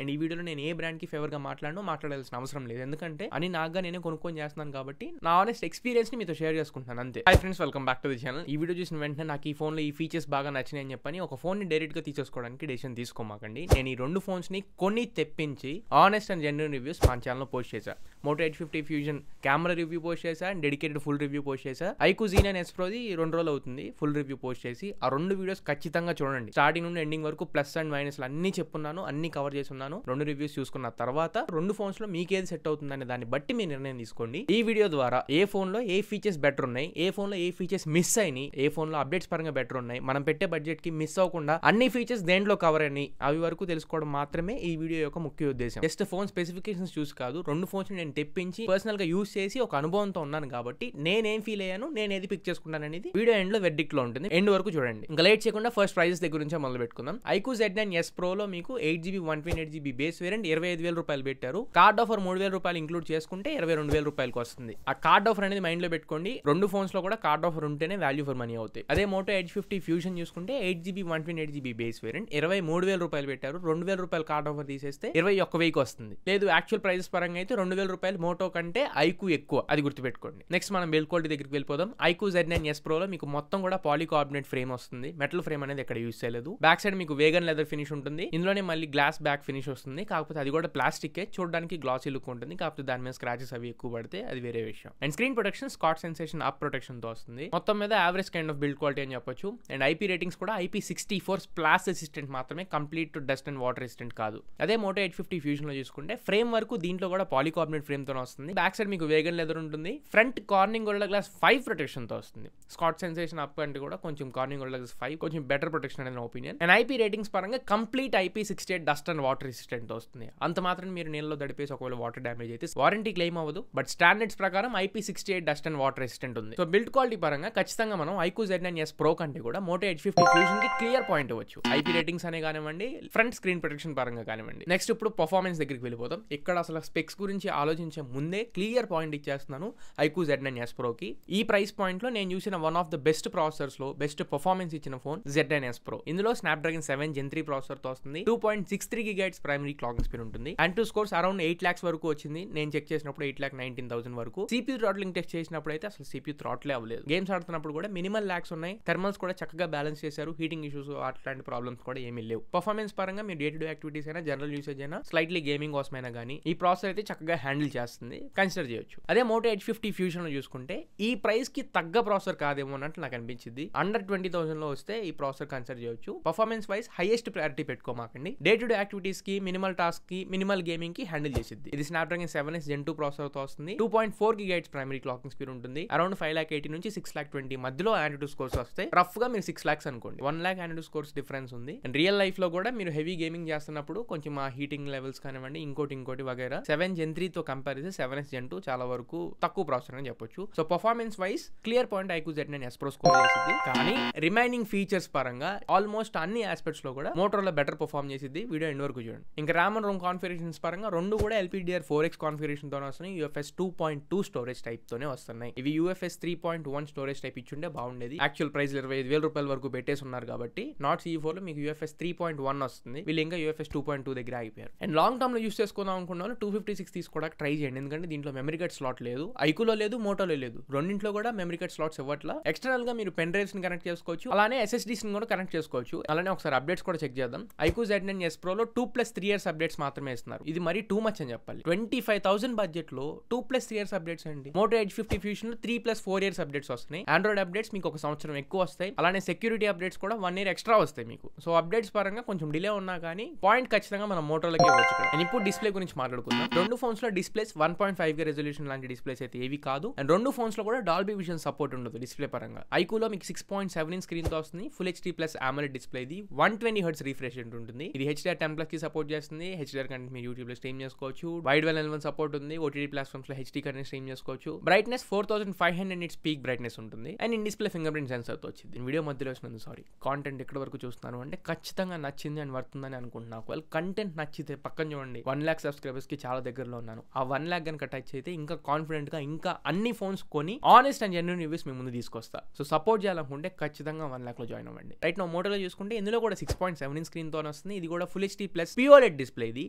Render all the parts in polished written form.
And ఈ వీడియోలో నేను ఏ బ్రాండ్ కి ఫేవర్ గా మాట్లాడాల్సిన అవసరం లేదు, ఎందుకంటే అని నాగా నేనే కొనుక్కొని చేస్తున్నాను కాబట్టి నా ఆనెస్ట్ ఎక్స్పీరియన్స్ ని మీతో షేర్ చేసుకుంటున్నాను అంతే. Hi friends, welcome back to the channel. ఈ వీడియో చూసిన వెంటనే నాకు ఈ ఫోన్ లో ఈ ఫీచర్స్ బాగా నచ్చినాయి అని చెప్పని ఒక ఫోన్ ని డైరెక్ట్ గా తీసేసుకోవడానికి డెసిషన్ తీసుకోమాకండి. నేను ఈ రెండు ఫోన్స్ ని కొని తెప్పించి ఆనెస్ట్ అండ్ జెన్యూన్ రివ్యూస్ మన ఛానల్ లో పోస్ట్ చేశా. Moto H50 fusion camera review post చేశా and dedicated full review post చేశా. iQOO Z9 S Proది 2 రోజులు అవుతుంది ఫుల్ రివ్యూ పోస్ట్ చేసి. ఆ రెండు వీడియోస్ ఖచ్చితంగా చూడండి, స్టార్టింగ్ నుండి ఎండింగ్ వరకు ప్లస్ అండ్ మైనస్ అన్ని చెప్పున్నాను, అన్ని కవర్ చేస్తున్నాను. రెండు రివ్యూస్ చూసుకున్న తర్వాత రెండు ఫోన్స్ లో మీకు ఏది సెట్ అవుతుందనే దాన్ని బట్టి మీ నిర్ణయం తీసుకోండి. ఈ వీడియో ద్వారా ఏ ఫోన్ లో ఏ ఫీచర్స్ బెటర్ ఉన్నాయి, ఏ ఫోన్ లో ఏ ఫీచర్స్ మిస్ అయినాయి, ఏ ఫోన్ లో అప్డేట్స్ పరంగా బెటర్ ఉన్నాయి, మనం పెట్టే బడ్జెట్ కి మిస్ అవ్వకుండా అన్ని ఫీచర్స్ దేంట్లో కవర్ అయినాయి అవి వరకు తెలుసుకోవడం మాత్రమే ఈ వీడియో యొక్క ముఖ్య ఉద్దేశం. జస్ట్ ఫోన్ స్పెసిఫికేషన్స్ చూసి కాదు, రెండు ఫోన్స్ నేను తెప్పించి పర్సనల్ గా యూస్ చేసి ఒక అనుభవంతో ఉన్నాను కాబట్టి నేనేం ఫీల్ అయ్యాను, నేను ఏది పిక్ చేసుకుంటాను అనేది వీడియో ఎండ్ లో వెర్డిక్ట్ లో ఉంటుంది. ఎండ్ వరకు చూడండి. ఇంకా లేట్ చేయకుండా ఫస్ట్ ప్రైజెస్ దగ్గర నుంచి మొదలు పెట్టుకుందాం. iQOO Z9 S Pro లో మీకు 8GB 128GB బేస్ వేరియంట్ 25,000 రూపాయలు పెట్టారు. కార్డ్ ఆఫర్ 3,000 రూపాయలు ఇంక్లూడ్ చేసుకుంటే 22,000 రూపాయలకు వస్తుంది. ఆ కార్డ్ ఆఫర్ అనేది మైండ్ లో పెట్టుకోండి. రెండు ఫోన్స్ లో కూడా కార్డ్ ఆఫర్ ఉంటేనే వాల్యూ ఫర్ మనీ అవుతాయి. అదే మోటో H50 ఫ్యూజన్ చూసుకుంటే 8GB 128GB బేస్ వేరియంట్ 23,000 రూపాయలు పెట్టారు. 2,000 రూపాయలు కార్డ్ ఆఫర్ తీసేస్తే 21,000 వస్తుంది. లేదు యాక్చువల్ ప్రైజెస్ పరంగా అయితే 2,000 రూపాయలు మోటో కంటే iQOO ఎక్కువ, అది గుర్తుపెట్టుకోండి. నెక్స్ట్ మనం బిల్డ్ క్వాలిటీ దగ్గరికి వెళ్ళిపోదాం. iQOO Z9 S Pro లో మీకు మొత్తం కూడా పాలీకార్బోనేట్ ఫ్రేమ్ వస్తుంది. మెటల్ ఫ్రేమ్ అనేది ఎక్కడ యూస్ చేయలేదు. బ్యాక్ సైడ్ మీకు వేగన్ లెదర్ ఫినిష్ ఉంటుంది. ఇందులోనే మళ్ళీ గ్లాస్ బ్యాక్ ఫినిష్ వస్తుంది, కాకపోతే అది కూడా ప్లాస్టిక్, చూడడానికి గ్లాసీ లుక్ ఉంటుంది. కాకపోతే దాని మీద స్క్రాచెస్ అవి ఎక్కువ పడితే అది వేరే విషయం. And screen protection Scott sensation up protection తో వస్తుంది. మొత్తం మీద average kind of build quality అని చెప్పొచ్చు. అండ్ IP రేటింగ్స్ కూడా IP64 స్ప్లాష్ రెసిస్టెంట్ మాత్రమే, complete to dust and water resistant కాదు. అదే మోటో H50 ఫ్యూజన్ లో చూసుకుంటే ఫ్రేమ్ వరకు దీంట్లో కూడా పాలీకార్బోనేట్ ఫ్రేమ్ తో వస్తుంది. బ్యాక్ సైడ్ మీకు వేగన్ లెదర్ ఉంటుంది. Front Corning Gorilla Glass 5 protection తో వస్తుంది. స్కాట్ సెన్సేషన్ అప్ అంటే కూడా కొంచెం కార్నింగ్ గొరిల్లా గ్లాస్ 5 కొంచెం బెటర్ ప్రొటెక్షన్ అనేది నా ఒపీనియన్. అండ్ IP రేటింగ్స్ పరంగా complete IP68 dust and water resistant తో వస్తుంది. అంత మాత్రం మీరు నీళ్ళలో దడిపేసి ఒకవేళ వాటర్ డ్యామేజ్ అయితే వారంటీ క్లెయిమ్ అవ్వదు, బట్ స్టాండర్డ్స్ ప్రకారం IP68 dust and water resistant ఉంది. సో బిల్డ్ క్వాలిటీ పరంగా ఖచ్చితంగా మనం iQOO Z9 S Pro కంటే కూడా మోటో H50 ఫ్యూజన్ కి క్లియర్ పాయింట్ ఇవ్వచ్చు. IP రేటింగ్స్ అనే కానివ్వండి, ఫ్రంట్ స్క్రీన్ ప్రొటెక్షన్ పరంగా కానివ్వండి. నెక్స్ట్ ఇప్పుడు పర్ఫార్మెన్స్ దగ్గరికి వెళ్ళిపోతాం. ఇక్కడ అసలు స్పెక్స్ గురించి ఆలోచించే ముందే క్లియర్ పాయింట్ ఇచ్చేస్తున్నాను iQOO Z9 S Pro కి. ఈ ప్రైస్ పాయింట్ లో నేను చూసిన one of the best processors లో బెస్ట్ పర్ఫార్మెన్స్ ఇచ్చిన ఫోన్ Z9 S Pro. ఇందులో స్నాప్డ్రాగన్ 7 Gen 3 ప్రాసెసర్ తో వస్తుంది. 2.63 GHz ప్రైమరీ క్లాకింగ్ స్పీడ్ ఉంటుంది. Antutu స్కోర్స్ అరౌండ్ 8 lakhs వరకు వచ్చింది. నేను చెక్ చేసినప్పుడు 8,19,000 వరకు. CPU థ్రాట్లింగ్ టెస్ట్ చేసినప్పుడు అయితే అసలు CPU థ్రాట్లే అవ్వలేదు. గేమ్స్ ఆడుతున్నప్పుడు కూడా మినిమల్ లాగ్స్ ఉన్నాయి. థర్మల్స్ కూడా చక్కగా బ్యాలెన్స్ చేశారు. హీటింగ్ ఇష్యూస్ అట్లాంటి ప్రాబ్లమ్స్ కూడా ఏమీ లేవు. పర్ఫార్మెన్స్ పరంగా మీరు డే టు డే యాక్టివిటీస్ అయినా, జనరల్ యూసేజ్ అయినా, స్లైట్లీ గేమింగ్ కోసమైనా కానీ ఈ ప్రాసెసర్ అయితే చక్కగా హ్యాండిల్ చేస్తుంది, కన్సిడర్ చేయొచ్చు. అదే మోటో H50 ఫ్యూజన్ లో చూసుకుంటే ఈ ప్రైస్ కి తగ్గ ప్రాసెసర్ కాదేమో అన్నట్టు నాకు అనిపించింది. అండర్ 20,000 లో వస్తే ఈ ప్రాసెసర్ కన్సిడర్ చేయొచ్చు. పర్ఫార్మెన్స్ వైస్ హైయెస్ట్ ప్రయారిటీ పెట్టుకోమాకండి. డే టు డే యాక్టివిటీస్ కి, మినిమల్ టాస్క్ కి, మినిమల్ గేమింగ్ కి హ్యాండిల్ చేసిద్ది. ఇది స్నాప్డ్రాగన్ 7 Gen 2 ప్రాసెసర్ తో వస్తుంది. 2.4 GHz ప్రైమరీ క్లాకింగ్ స్పీడ్ ఉంటుంది. అరౌండ్ 5,80,000 నుంచి 6,20,000 మధ్యలో Antutu స్కోర్స్ వస్తాయి. రఫ్ గా మీరు 6 lakhs అనుకోండి. 1 lakh Antutu స్కోర్స్ డిఫరెన్స్ ఉంది. అండ్ రియల్ లైఫ్ లో కూడా మీరు హెవీ గేమింగ్ చేస్తున్నప్పుడు కొంచెం ఆ హీటింగ్ లెవెల్స్ కానివ్వండి, ఇంకోటి వగైరా 7 Gen 3 తో కంపేర్ చేస్తే 7 Gen 2 చాలా వరకు తక్కువ ప్రాసెసర్ అని చెప్పొచ్చు. So performance wise clear point iQOO Z9 S Pro score చేసింది. కానీ రిమైనింగ్ ఫీచర్స్ పరంగా ఆల్మోస్ట్ అన్ని ఆస్పెక్ట్స్ లో కూడా మోటోరోలా బెటర్ పర్ఫార్మ్ చేసింది. వీడియో ఎండ్ వరకు చూడండి. ఇంకా RAM and ROM కాన్ఫిగరేషన్స్ పరంగా రెండు కూడా LPDDR4X కాన్ఫిగరేషన్ తోనే వస్తున్నాయి. UFS 2.2 స్టోరేజ్ టైప్ తోనే వస్తున్నాయి. ఇవి UFS 3.1 స్టోరేజ్ టైప్ ఇచ్చుంటే బాగుండేది. యాక్చువల్ ప్రైస్ 25,000 రూపాయల వరకు పెట్టేసి ఉన్నారు కాబట్టి నాట్ CE4 లో మీకు UFS 3.1 వస్తుంది. వీళ్ళు ఇంకా UFS 2.2 దగ్గర ఆగిపోయారు. అండ్ లాంగ్ టర్మ్ లో యూస్ చేసుకుందాం అనుకున్న వాళ్ళు 256 తీసుకోవడానికి ట్రై చేయండి, ఎందుకంటే దీంట్లో మెమరీ కార్డ్ స్లాట్ లేదు. iQOO లేదు, మోటోలో లేదు. రెండింట్లో కూడా మెమరీ కార్డ్ స్లాట్స్ ఇవ్వట్లా. ఎక్స్టర్నల్ గా మీరు పెన్ డ్రైవ్స్ ని కనెక్ట్ చేసుకోవచ్చు, అలానే SSDs ని కూడా కనెక్ట్ చేసుకోవచ్చు. అలానే ఒకసారి అప్డేట్స్ కూడా చెక్ చేద్దాం. iQOO Z9 S Pro లో 2+3 years అప్డేట్స్ మాత్రమే ఇస్తున్నారు. ఇది మరి టూ మచ్ అని చెప్పాలి. 25,000 బడ్జెట్ లో 2+3 years అప్డేట్స్ అండి. మోటో H50 ఫ్యూజన్ లో 3+4 years అప్డేట్స్ వస్తున్నాయి. ఆండ్రాయిడ్ అప్డేట్స్ మీకు 1 సంవత్సరం ఎక్కువ వస్తాయి. అలానే సెక్యూరిటీ అప్డేట్స్ కూడా 1 year ఎక్స్ట్రా వస్తాయి మీకు. సో అప్డేట్స్ పరంగా కొంచెం డిలే ఉన్నా కానీ పాయింట్ ఖచ్చితంగా మనం మోటోలోకి ఇవ్వచ్చు. అండ్ ఇప్పుడు డిస్ప్లే గురించి మాట్లాడుకుందాం. రెండు ఫోన్స్ లో డిస్ప్లేస్ 1.5K రెజల్యూషన్ లాంటి డిస్ప్లేస్ అయితే ఏవి కాదు. అండ్ రెండు ఫోన్స్ లో కూడా డాల్బీ విజన్ సపోర్ట్ ఉండదు డిస్ప్లే పరంగా. iQOO లో మీకు 6.7 inch స్క్రీన్ తో వస్తుంది. Full HD+ AMOLED display. ఇది 120Hz రిఫ్రెష్ రేట్ ఉంటుంది. ఇది HDR10+ కి సపోర్ట్ చేస్తుంది. HDR కంటెంట్ మీరు యూట్యూబ్ లో స్ట్రీమ్ చేసుకోవచ్చు. వైడ్ L1 సపోర్ట్ ఉంది. OTT ప్లాట్ఫామ్స్ లో HD కంటెంట్ స్ట్రీమ్ చేసుకోవచ్చు. బ్రైట్నెస్ 4500 nits పీక్ బ్రైట్నెస్ ఉంటుంది. And in display finger print sensor తో వచ్చింది. వీడియో మధ్యలో వచ్చినందుకు సారీ. కాంటెంట్ ఎక్కడ వరకు చూస్తున్నాను అంటే ఖచ్చితంగా నచ్చింది అని వర్తుందని అనుకుంటున్నాను. ఒకవేళ కంటెంట్ నచ్చితే పక్కన చూడండి, 1 lakh సబ్స్క్రైబర్స్ కి చాలా దగ్గరలో ఉన్నాను. ఆ 1 lakh కనుక టచ్ అయితే ఇంకా కాన్ఫిడెంట్ గా ఇంకా అన్ని ఫోన్స్ కొని ఆనెస్ట్ అండ్ జెన్యూన్ రివ్యూస్ మీ ముందు తీసుకొస్తా. సో సపోర్ట్ చేయాలనుకుంటే ఖచ్చితంగా 1 lakh లో జాయిన్ అవ్వండి. రైట్ నా మోటోలో చూసుకుంటే ఇందులో కూడా 6.7 inch స్క్రీన్ తో వస్తుంది. ఇది కూడా ఫుల్ HD+ QOLED డిస్ప్లే ఇది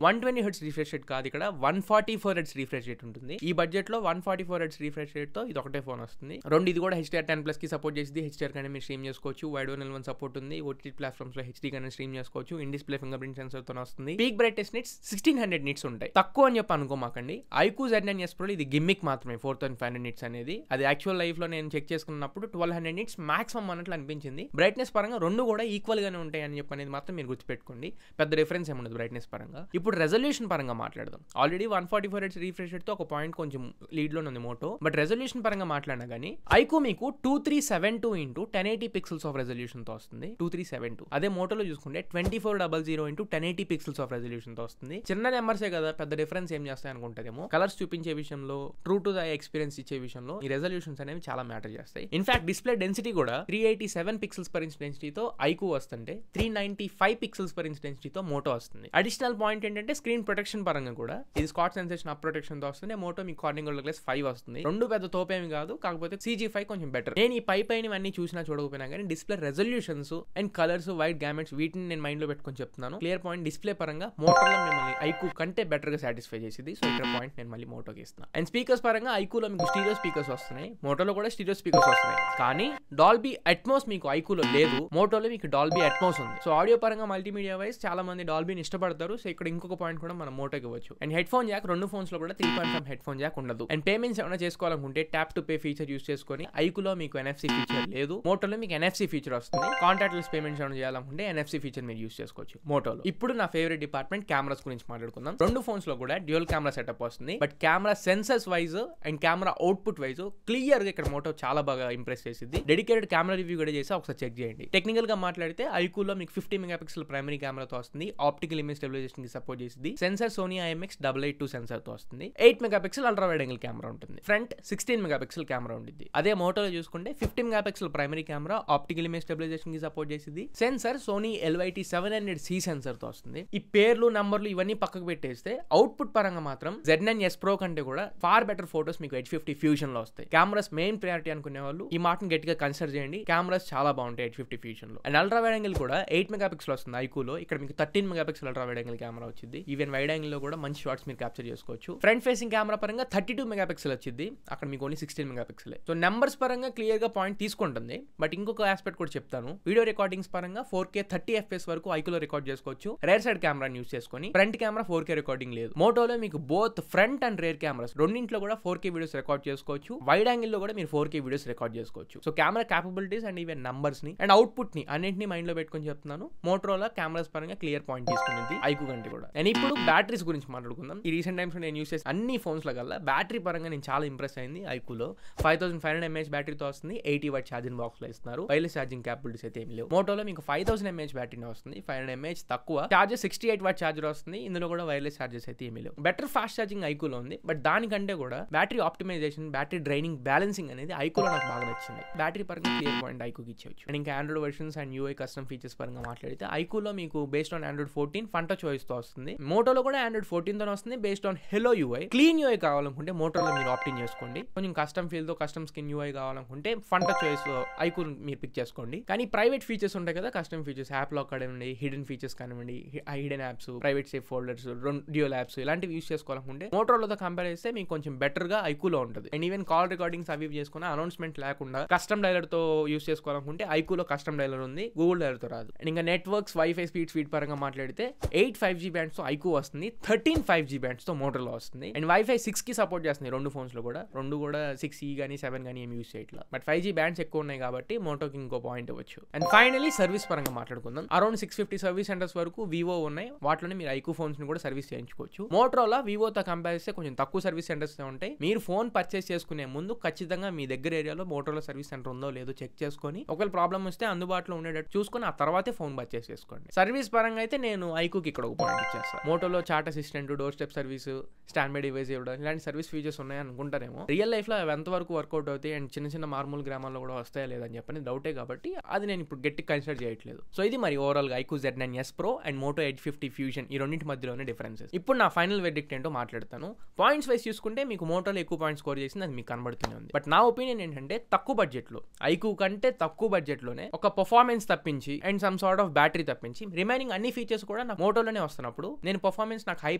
120 హెర్ట్జ్ రిఫ్రెష్ రేట్ కాదు, ఇక్కడ 144 హెర్ట్జ్ రిఫ్రెష్ రేట్ ఉంటుంది. ఈ బడ్జెట్ లో 144 హెర్ట్జ్ రిఫ్రెష్ రేట్ తో ఇది ఒకటే ఫోన్ వస్తుంది. రెండు ఇది కూడా HDR10+ కి సపోర్ట్ చేసింది. HDR కానీ మీరు స్ట్రీమ్ చేసుకోవచ్చు. వైడ్ L1 సపోర్ట్ ఉంది. OTT ప్లాట్ఫామ్స్ లో HD కానీ స్ట్రీమ్ చేసుకోవచ్చు. In display finger print sensor తో వస్తుంది. పీక్ బ్రైట్నెస్ నిట్స్ 1600 నిట్స్ ఉంటాయి. తక్కువ అని చెప్పి అనుకోమాకండి. iQOO Z9s Pro ఇది గిమ్మిక్ మాత్రమే 4500 నిట్స్ అనేది. అది యాక్చువల్ లైఫ్ లో నేను చెక్ చేసుకున్నప్పుడు 1200 నిట్స్ మాక్సిమం అన్నట్లు అనిపించింది. బ్రైట్నెస్ పరంగా రెండు కూడా ఈక్వల్ గానే ఉంటాయి అని చెప్పి అనేది మాత్రం మీరు గుర్తుపెట్టుకోండి. పెద్ద డిఫరెన్స్ ఏముండదు బ్రైట్నెస్ పరంగా. ఇప్పుడు రెజల్యూషన్ పరంగా మాట్లాడదాం. ఆల్రెడీ 144 హెర్ట్జ్ రిఫ్రెష్ రేట్ తో ఒక పాయింట్ కొంచెం లీడ్ లో ఉంది మోటో. బట్ రెజల్యూషన్ పరంగా మాట్లాడినా కానీ iQOO మీకు 2372 × 1080 పిక్సెల్స్ ఆఫ్ రెజల్యూషన్ తో వస్తుంది. 2372. అదే మోటోలో చూసుకుంటే 2400 × 1080 పిక్సెల్స్ ఆఫ్ రెజల్యూషన్ తో వస్తుంది. చిన్న నెంబర్సే కదా, పెద్ద డిఫరెన్స్ ఏం చేస్తాయి అనుకుంటారేమో. కలర్స్ చూపించే విషయంలో, ట్రూ టు ద ఎక్స్పీరియన్స్ ఇచ్చే విషయంలో ఈ రెజల్యూషన్స్ అనేవి చాలా మ్యాటర్ చేస్తాయి. ఇన్ఫాక్ట్ డిస్ప్లే డెన్సిటీ కూడా 387 పిక్సెల్స్ పర్ ఇంచ్ డెన్సిటీతో iQOO వస్తుంటే 395 పిక్సెల్స్ పర్ ఇంచ్ డెన్సిటీతో మోటో వస్తుంది. అడిషనల్ పాయింట్ ఏంటంటే స్క్రీన్ ప్రొటెక్షన్ పరంగా కూడా ఇది స్కాచ్ సెన్సేషన్ అప్ ప్రొటెక్షన్ తో వస్తుంది. మోటో మీకు కార్నింగ్ గోల్డ్ గ్లాస్ 5 వస్తుంది. రెండు పెద్ద తోపేమి కాదు, కాకపోతే CG5 కొంచెం బెటర్. నేను ఈ పైన ఇవన్నీ చూసినా చూడకపోయినా కానీ display resolutions and colours, wide gametes వీటిని నేను మైండ్ లో పెట్టుకొని చెప్తున్నాను. క్లియర్ పాయింట్ డిస్ప్లే పరంగా మోటోలో మిమ్మల్ని iQOO కంటే బెటర్ గా సాటిస్ఫై చేసింది. సో ఇక్కడ పాయింట్ నేను మళ్ళీ మోటోకి ఇస్తున్నాను. అండ్ స్పీకర్స్ పరంగా iQOOలో మీకు స్టీరియో స్పీకర్స్ వస్తున్నాయి, మోటోలో కూడా స్టీరియో స్పీకర్స్ వస్తున్నాయి. కానీ డాల్బీ అట్మోస్ మీకు iQOOలో లేదు, మోటోలో మీకు డాల్బీ అట్మోస్ ఉంది. సో ఆడియో పరంగా మల్టీమీడియా వైస్ చాలా మంది డాల్బీని ఇష్టపడతారు. సో ఇక్కడ ఇంకొక పాయింట్ కూడా మనం మోటోకి ఇవ్వచ్చు. అండ్ హెడ్ ఫోన్ జాక్ రెండు ఫోన్స్ లో కూడా 3.5 హెడ్ ఫోన్ జాక్ ఉండదు. అండ్ పేమెంట్స్ ఏమైనా చేసుకోవాలనుకుంటే tap to pay feature use చేసుకొని iQOOలో మీకు NFC ఫీచర్ లేదు, మోటోలో మీకు NFC ఫీచర్ వస్తుంది. కాంటాక్ట్లెస్ పేమెంట్స్ ఏమైనా చేయాలనుకుంటే NFC ఫీచర్ మీరు యూస్ చేసుకోవచ్చు మోటోలో. ఇప్పుడు నా ఫేవరెట్ డిపార్ట్మెంట్ కెమెరాస్ గురించి మాట్లాడుకుందాం. రెండు ఫోన్స్ లో కూడా డ్యూయల్ కెమెరా సెటప్ వస్తుంది. But camera sensors wise and camera output wise clear గా ఇక్కడ మోటో చాలా బాగా ఇంప్రెస్ చేసింది. డెడికేటెడ్ కెమెరా రివ్యూ కూడా చేసి ఒకసారి చెక్ చేయండి. టెక్నికల్ గా మాట్లాడితే iQOOలో మీకు 50 మెగాపిక్సెల్ ప్రైమరీ కెమెరాతో వస్తుంది. ఆప్టికల్ ఇమేజ్ స్టెబిలైజేషన్ కి సపోర్ట్ చేసింది. సెన్సర్ సోనీ IMX882 సెన్సర్ తో వస్తుంది. 8 megapixel ultra wide angle camera ఉంటుంది. ఫ్రంట్ 16 మెగాపిక్సెల్ కెమెరా ఉంటుంది. అదే మోటోలో చూసుకుంటే 50 megapixel primary camera, optical image stabilisation కి సపోర్ట్ చేసింది. సెన్సర్ సోనీ LYT700C సెన్సర్ తో వస్తుంది. ఈ పేర్లు నంబర్లు ఇవన్నీ పక్కకు పెట్టేస్తే అవుట్పుట్ పరంగా మాత్రం Z9s Pro కంటే కూడా ఫార్ బెటర్ ఫోటోస్ మీకు H50 ఫ్యూజన్ లో వస్తాయి. కెమెరాస్ మెయిన్ ప్రయారిటీ అనుకునే వాళ్ళు ఈ మాటను గట్టిగా కన్సిడర్ చేయండి. కెమెరాస్ చాలా బాగుంటాయి H50 ఫ్యూజన్ లో. అండ్ అల్ట్రా వైడ్ యాంగిల్ కూడా 8 మెగాపిక్సెల్ వస్తుంది iQOOలో. ఇక్కడ మీకు 13 megapixel ultra wide angle camera వచ్చింది. ఈవెన్ వైడ్ యాంగిల్ లో కూడా మంచి షాట్స్ మీరు క్యాప్చర్ చేసుకోవచ్చు. ఫ్రంట్ ఫేసింగ్ కెమెరా పరంగా 32 మెగాపిక్సెల్ వచ్చింది. అక్కడ మీకు ఓన్లీ 16 మెగాపిక్సెల్. సో నెంబర్స్ పరంగా క్లియర్ గా పాయింట్ తీసుకుంటుంది. బట్ ఇంకొక ఆస్పెక్ట్ కూడా చెప్తాను. వీడియో రికార్డింగ్స్ పరంగా 4K 30 FPS వరకు iQOOలో రికార్డ్ చేసుకోవచ్చు. రేర్ సైడ్ కెమెరాని యూస్ చేసుకొని. ఫ్రంట్ కెమెరా 4K రికార్డింగ్ లేదు. మోటోలో మీకు both front and rear cameras రెండింట్లో కూడా 4K వీడియోస్ రికార్డ్ చేసుకోవచ్చు. వైడ్ యాంగిల్ లో కూడా మీరు 4K వీడియోస్ రికార్డ్ చేసుకోవచ్చు. So camera capabilities and even numbers ని అండ్ అవుట్పుట్ ని అన్నింటినీ మైండ్ లో పెట్టుకొని చెప్తున్నాను. మోటోలో కెమెరాస్ పరంగా క్లియర్ పాయింట్ తీసుకునేది iQOO కంటే కూడా. అండ్ ఇప్పుడు బ్యాటరీస్ గురించి మాట్లాడుకుందాం. ఈ రీసెంట్ టైమ్స్ నేను యూస్ చేసే అన్ని ఫోన్స్ లో కల్లా బ్యాటరీ పరంగా నేను చాలా ఇంప్రెస్ అయింది iQOOలో. 5500 mAh బ్యాటరీతో వస్తుంది. 80 వాట్ ఛార్జింగ్ బాక్స్ లో ఇస్తున్నారు. వైర్లెస్ ఛార్జింగ్ క్యాపబిలిటీస్ అయితే ఏమి లేవు. మోటోలో మీకు 5000 mAh బ్యాటరీ వస్తుంది. 500 mAh తక్కువ. చార్జర్ 68 వాట్ ఛార్జర్ వస్తుంది. ఇందులో కూడా వైర్లెస్ ఛార్జెస్ అయితే ఏమీ లేవు. బెటర్ ఫాస్ట్ ఛార్జింగ్ iQOOలో ఉంది. బట్ దానికంటే కూడా battery optimisation, battery draining balancing అనేది iQOOలో నాకు బాగా నచ్చింది. బ్యాటరీ పరంగా క్లియర్ పాయింట్ iQOOకి ఇచ్చేవచ్చు. అండ్ ఇంకా Android versions and UI custom features పరంగా మాట్లాడితే iQOOలో మీకు based on Android 14 Funtouch OS తో వస్తుంది. మోటోలో కూడా Android 14 తో వస్తుంది based on Hello UI. Clean UI కావాలనుకుంటే మోటోలో మీరు ఆప్టింగ్ చేసుకోండి. కొంచెం కస్టమ్ ఫీల్ తో కస్టమ్ స్కిన్ UI కావాలనుకుంటే ఫంటా చాయిస్ iQOO మీరు పిక్ చేసుకోండి. కానీ ప్రైవేట్ ఫీచర్స్ ఉంటాయి కదా, కస్టమ్ ఫీచర్స్, యాప్ లాక్ కానివ్వండి, హిడెన్ ఫీచర్స్ కానివ్వండి, hidden apps, private safe folders, dual apps ఇలాంటివి యూస్ చేసుకోవాలనుకుంటే మోటోలోతో కంపేర్ చేస్తే మీకు కొంచెం బెటర్ గా iQOOలో ఉంటుంది. అండ్ ఈవెన్ కాల్ రికార్డింగ్స్ అవి చేసుకున్న అనౌన్స్మెంట్ లేకుండా కస్టమ్ డైలర్ తో యూస్ చేసుకోవాలనుకుంటే iQOOలో కస్టమ్ డైలర్ ఉంది, గూగుల్ డైలర్ తో రాదు. అండ్ ఇంకా నెట్వర్క్స్, వైఫై స్పీడ్ పరంగా మాట్లాడితే 8 5G బ్యాండ్స్ తో iQOO వస్తుంది. 13 5G బ్యాండ్స్ తో మోటోలో వస్తుంది. అండ్ వైఫై 6 కి సపోర్ట్ చేస్తుంది రెండు ఫోన్స్ లో కూడా. రెండు కూడా 6E కానీ 7 కానీ ఏమి యూస్ చేయట్లా. బట్ 5G బ్యాండ్స్ ఎక్కువ ఉన్నాయి కాబట్టి మోటోకి ఇంకో పాయింట్ ఇవ్వచ్చు. అండ్ ఫైనలీ సర్వీస్ పరంగా మాట్లాడుకుందాం. అరౌండ్ 650 సర్వీస్ సెంటర్స్ వరకు వివో ఉన్నాయి. వాటిలోనే మీరు iQOO ఫోన్స్ ని కూడా సర్వీస్ చేయించుకోవచ్చు. మోటోలో వివోతో కంపేర్ చేస్తే కొంచెం తక్కువ సర్వీస్ సెంటర్స్ ఉంటాయి. మీరు ఫోన్ పర్చేస్ చేసుకునే ముందు ఖచ్చితంగా మీ దగ్గర ఏరియాలో మోటోలో సర్వీస్ సెంటర్ ఉందో లేదో చెక్ చేసుకొని ఒకవేళ ప్రాబ్లమ్ వస్తే అందుబాటులో ఉండేటట్టు చూసుకొని ఆ తర్వాతే ఫోన్ పర్చేస్ చేసుకోండి. సర్వీస్ పరంగా అయితే నేను iQOOకి ఇక్కడ ఒక పాయింట్ ఇచ్చేస్తాను. మోటోలో chat assistant, door step service, stand by device ఇవ్వడం ఇలాంటి సర్వీస్ ఫీచర్స్ ఉన్నాయి అనుకుంటారేమో. రియల్ లైఫ్ లో అవి ఎంతవరకు వర్కౌట్ అవుతాయి అండ్ చిన్న చిన్న మారుమూల గ్రామాల్లో కూడా వస్తాయా లేదని చెప్పని డౌటే కాబట్టి అది నేను ఇప్పుడు గట్టి కన్సిడర్ చేయట్లేదు. సో ఇది మరి ఓవరాల్ గా iQOO Z9s Pro and Moto Edge 50 fusion ఈ రెండింటి మధ్యలోనే డిఫరెన్సెస్. ఇప్పుడు నా ఫైనల్ వెర్డిక్ట్ ఏంటో మాట్లాడతాను. పాయింట్స్ వైస్ చూసుకుంటే మీకు మోటోలో ఎక్కువ పాయింట్స్ స్కోర్ చేసింది అది మీకు కనబడుతూనే ఉంది. బట్ నా ఒపీనియన్ ఏంటంటే తక్కువ బడ్జెట్ లో iQOO కంటే తక్కువ బడ్జెట్ లోనే ఒక పర్ఫార్మెన్స్ తప్పించి and some sort of battery తప్పించి రిమైనింగ్ అన్ని ఫీచర్స్ కూడా నాకు మోటోలోనే వస్తున్నప్పుడు నేను పర్ఫార్మెన్స్ నాకు హై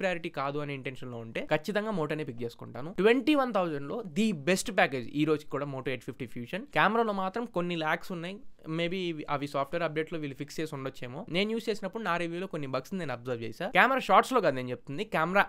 ప్రయారిటీ కాదు అనే ఇంటెన్షన్ లో ఉంటే ఖచ్చితంగా మోటోనే పిక్ చేసుకుంటాను. 21,000 లో ది బెస్ట్ ప్యాకేజ్ ఈ రోజు కూడా మోటో 850 ఫ్యూజన్. కెమెరాలో మాత్రం కొన్ని ల్యాక్స్ ఉన్నాయి, మేబీ అవి సాఫ్ట్వేర్ అప్డేట్ లో వీళ్ళు ఫిక్స్ చేసి ఉండొచ్చేమో. నేను యూస్ చేసినప్పుడు నా రివ్యూలో కొన్ని బగ్స్ నేను అబ్జర్వ్ చేశా. కెమెరా షార్ట్స్ లో కాదు నేను చెప్తుంది, కెమెరా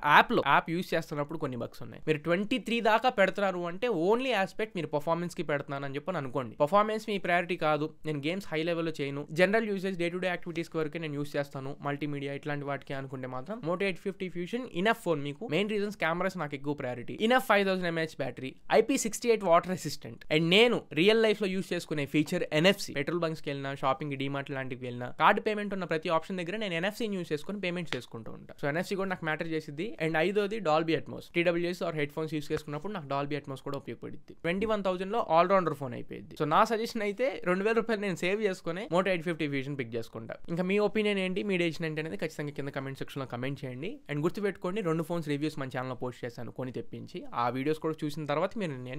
యాప్ యూస్ చేస్తున్నప్పుడు కొన్ని బగ్స్ ఉన్నాయి. మీరు 23 దాకా పెడుతున్నారు అంటే ఓన్లీ ఆస్పెక్ట్ మీరు పర్ఫార్మెన్స్ కి పెడుతున్నాను అని చెప్పి అనుకోండి. పర్ఫార్మెన్స్ మీ ప్రయారిటీ కాదు, నేను గేమ్స్ హై లెవెల్లో చేయను, general usage day to day activities వరకే నేను యూస్ చేస్తాను, మల్టీమీడియా ఇట్లాంటి వాటికి అనుకుంటే మాత్రం మోటో 850 ఫ్యూజన్ ఇనఫ్ ఫోన్ మీకు. మెయిన్ రీజన్స్ కెమెరాస్ నాకు ఎక్కువ priority, enough 5000 mAh battery, IP68 water resistant, and నేను రియల్ లైఫ్ లో యూస్ చేసుకునే ఫీచర్ NFC. పెట్రోల్ బంక్స్ కి వెళ్ళినా, షాపింగ్ డిమార్ట్ లాంటివి వెళ్ళినా, కార్డ్ పేమెంట్ ఉన్న ప్రతి ఆప్షన్ దగ్గర నేను NFC యూస్ చేసుకుని పేమెంట్స్ చేసుకుంటూ ఉంటాను. సో NFC కూడా నాకు మ్యాటర్ చేసింది. అండ్ ఐదోది Dolby Atmos, TWS or headphones use చేసుకున్నప్పుడు నాకు డాల్బీ అట్మోస్ కూడా ఉపయోగపడుతుంది. 21,000 లో ఆల్రౌండర్ ఫోన్ అయిపోయింది. సో నా సజెషన్ అయితే 2,000 రూపాయలు నేను సేవ్ చేసుకుని మోటో 850 ఫ్యూజన్ పిక్ చేసుకుంటా. ఇంకా మీ ఒపీనియన్ ఏంటి, మీ డెసిషన్ ఏంటి అనేది ఖచ్చితంగా కింద కమెంట్ సెక్షన్ లో కమెంట్ చేయండి. అండ్ గుర్తుపెట్టుకోండి, 2 ఫోన్స్ రివ్యూస్ మన ఛానల్ లో పోస్ట్ చేశాను కొని తెప్పించి. ఆ వీడియోస్ కూడా చూసిన తర్వాత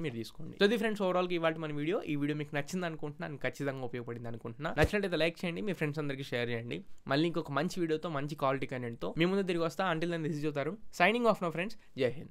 మీరు తీసుకోండి. సో ఫ్రెండ్స్, ఓవరాల్ గా ఇవాళ మన వీడియో మీకు నచ్చింది అనుకుంటున్నాను, ఖచ్చితంగా ఉపయోగపడింది అనుకుంటున్నా. నచ్చినట్లయితే లైక్ చేయండి, మీ ఫ్రెండ్స్ అందరికీ షేర్ చేయండి. మళ్ళీ ఇంకొక మంచి వీడియోతో, మంచి క్వాలిటీ కంటెంట్ తో మీ ముందు తిరిగి వస్తా. Until then this is your Tarun signing off. No friends, జై హింద్.